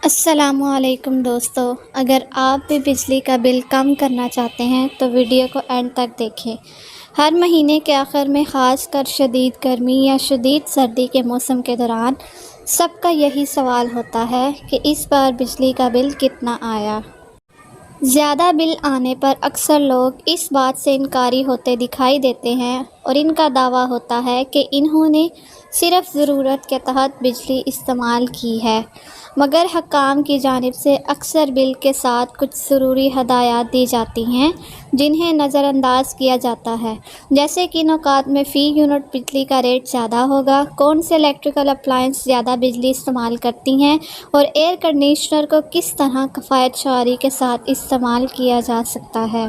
السلام علیکم دوستو، اگر آپ بھی بجلی کا بل کم کرنا چاہتے ہیں تو ویڈیو کو اینڈ تک دیکھیں۔ ہر مہینے کے آخر میں، خاص کر شدید گرمی یا شدید سردی کے موسم کے دوران، سب کا یہی سوال ہوتا ہے کہ اس بار بجلی کا بل کتنا آیا۔ زیادہ بل آنے پر اکثر لوگ اس بات سے انکاری ہوتے دکھائی دیتے ہیں اور ان کا دعویٰ ہوتا ہے کہ انہوں نے صرف ضرورت کے تحت بجلی استعمال کی ہے، مگر حکام کی جانب سے اکثر بل کے ساتھ کچھ ضروری ہدایات دی جاتی ہیں جنہیں نظر انداز کیا جاتا ہے، جیسے کن اوقات میں فی یونٹ بجلی کا ریٹ زیادہ ہوگا، کون سے الیکٹریکل اپلائنس زیادہ بجلی استعمال کرتی ہیں، اور ایئر کنڈیشنر کو کس طرح کفایت شعاری کے ساتھ استعمال کیا جا سکتا ہے۔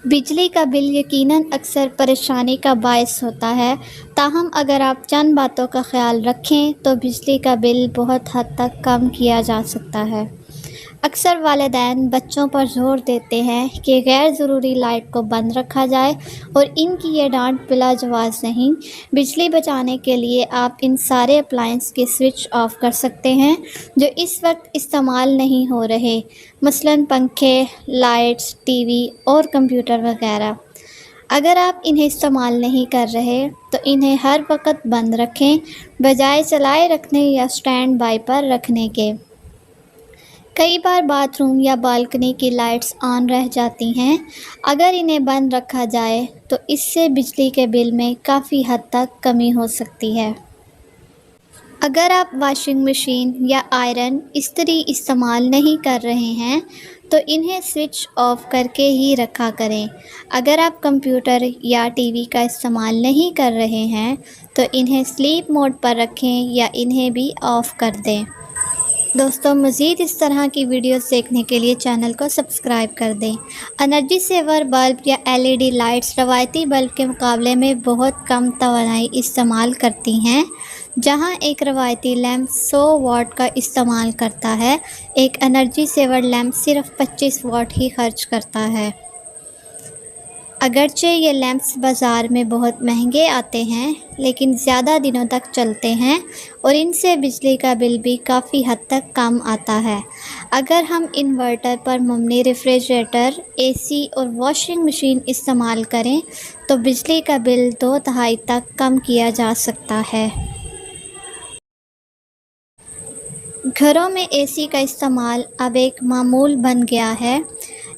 بجلی کا بل یقیناً اکثر پریشانی کا باعث ہوتا ہے، تاہم اگر آپ چند باتوں کا خیال رکھیں تو بجلی کا بل بہت حد تک کم کیا جا سکتا ہے۔ اکثر والدین بچوں پر زور دیتے ہیں کہ غیر ضروری لائٹ کو بند رکھا جائے، اور ان کی یہ ڈانٹ بلا جواز نہیں۔ بجلی بچانے کے لیے آپ ان سارے اپلائنس کے سوئچ آف کر سکتے ہیں جو اس وقت استعمال نہیں ہو رہے، مثلاً پنکھے، لائٹس، ٹی وی اور کمپیوٹر وغیرہ۔ اگر آپ انہیں استعمال نہیں کر رہے تو انہیں ہر وقت بند رکھیں، بجائے چلائے رکھنے یا اسٹینڈ بائی پر رکھنے کے۔ کئی بار باتھ روم یا بالکنی کی لائٹس آن رہ جاتی ہیں۔ اگر انہیں بند رکھا جائے تو اس سے بجلی کے بل میں کافی حد تک کمی ہو سکتی ہے۔ اگر آپ واشنگ مشین یا آئرن استری استعمال نہیں کر رہے ہیں تو انہیں سوئچ آف کر کے ہی رکھا کریں۔ اگر آپ کمپیوٹر یا ٹی وی کا استعمال نہیں کر رہے ہیں تو انہیں سلیپ موڈ پر رکھیں یا انہیں بھی آف کر دیں۔ دوستو، مزید اس طرح کی ویڈیوز دیکھنے کے لیے چینل کو سبسکرائب کر دیں۔ انرجی سیور بلب یا ایل ای ڈی لائٹس روایتی بلب کے مقابلے میں بہت کم توانائی استعمال کرتی ہیں۔ جہاں ایک روایتی لیمپ 100 واٹ کا استعمال کرتا ہے، ایک انرجی سیور لیمپ صرف 25 واٹ ہی خرچ کرتا ہے۔ اگرچہ یہ لیمپس بازار میں بہت مہنگے آتے ہیں، لیکن زیادہ دنوں تک چلتے ہیں اور ان سے بجلی کا بل بھی کافی حد تک کم آتا ہے۔ اگر ہم انورٹر پر مبنی ریفریجریٹر، اے سی اور واشنگ مشین استعمال کریں تو بجلی کا بل 2/3 تک کم کیا جا سکتا ہے۔ گھروں میں اے سی کا استعمال اب ایک معمول بن گیا ہے،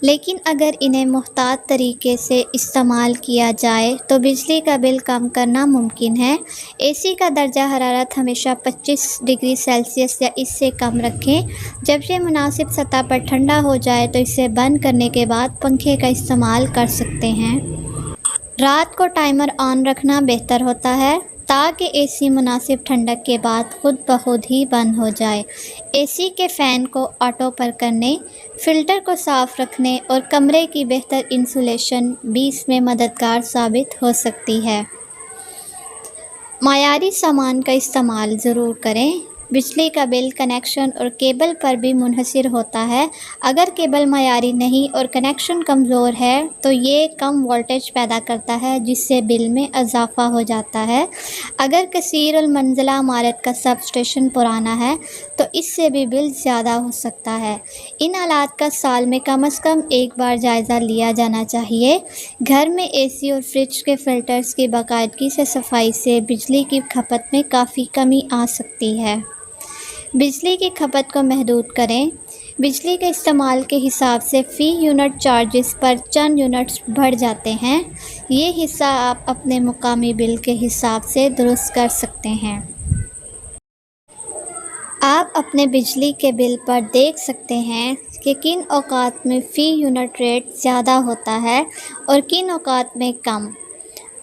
لیکن اگر انہیں محتاط طریقے سے استعمال کیا جائے تو بجلی کا بل کم کرنا ممکن ہے۔ اے سی کا درجہ حرارت ہمیشہ 25 ڈگری سیلسیس یا اس سے کم رکھیں۔ جب یہ مناسب سطح پر ٹھنڈا ہو جائے تو اسے بند کرنے کے بعد پنکھے کا استعمال کر سکتے ہیں۔ رات کو ٹائمر آن رکھنا بہتر ہوتا ہے تاکہ اے سی مناسب ٹھنڈک کے بعد خود بخود ہی بند ہو جائے۔ اے سی کے فین کو آٹو پر کرنے، فلٹر کو صاف رکھنے اور کمرے کی بہتر انسولیشن بھی اس میں مددگار ثابت ہو سکتی ہے۔ معیاری سامان کا استعمال ضرور کریں۔ بجلی کا بل کنیکشن اور کیبل پر بھی منحصر ہوتا ہے۔ اگر کیبل معیاری نہیں اور کنیکشن کمزور ہے تو یہ کم وولٹیج پیدا کرتا ہے، جس سے بل میں اضافہ ہو جاتا ہے۔ اگر کثیر المنزلہ عمارت کا سب اسٹیشن پرانا ہے تو اس سے بھی بل زیادہ ہو سکتا ہے۔ ان آلات کا سال میں کم از کم ایک بار جائزہ لیا جانا چاہیے۔ گھر میں اے سی اور فریج کے فلٹرز کی باقاعدگی سے صفائی سے بجلی کی کھپت میں کافی کمی آ سکتی ہے۔ بجلی کی کھپت کو محدود کریں۔ بجلی کے استعمال کے حساب سے فی یونٹ چارجز پر چند یونٹس بڑھ جاتے ہیں۔ یہ حصہ آپ اپنے مقامی بل کے حساب سے درست کر سکتے ہیں۔ آپ اپنے بجلی کے بل پر دیکھ سکتے ہیں کہ کن اوقات میں فی یونٹ ریٹ زیادہ ہوتا ہے اور کن اوقات میں کم۔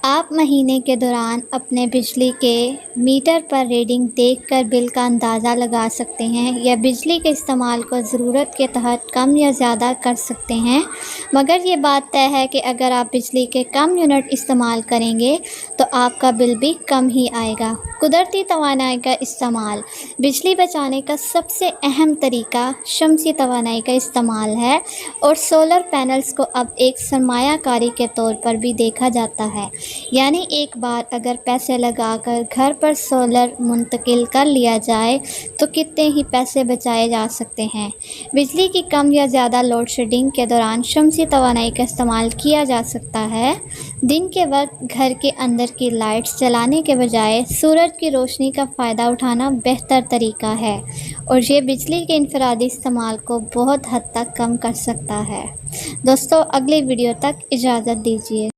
آپ مہینے کے دوران اپنے بجلی کے میٹر پر ریڈنگ دیکھ کر بل کا اندازہ لگا سکتے ہیں یا بجلی کے استعمال کو ضرورت کے تحت کم یا زیادہ کر سکتے ہیں، مگر یہ بات طے ہے کہ اگر آپ بجلی کے کم یونٹ استعمال کریں گے تو آپ کا بل بھی کم ہی آئے گا۔ قدرتی توانائی کا استعمال۔ بجلی بچانے کا سب سے اہم طریقہ شمسی توانائی کا استعمال ہے، اور سولر پینلز کو اب ایک سرمایہ کاری کے طور پر بھی دیکھا جاتا ہے۔ یعنی ایک بار اگر پیسے لگا کر گھر پر سولر منتقل کر لیا جائے تو کتنے ہی پیسے بچائے جا سکتے ہیں۔ بجلی کی کم یا زیادہ لوڈ شیڈنگ کے دوران شمسی توانائی کا استعمال کیا جا سکتا ہے۔ دن کے وقت گھر کے اندر کی لائٹس جلانے کے بجائے سورج کی روشنی کا فائدہ اٹھانا بہتر طریقہ ہے اور یہ بجلی کے انفرادی استعمال کو بہت حد تک کم کر سکتا ہے۔ دوستو، اگلی ویڈیو تک اجازت دیجیے۔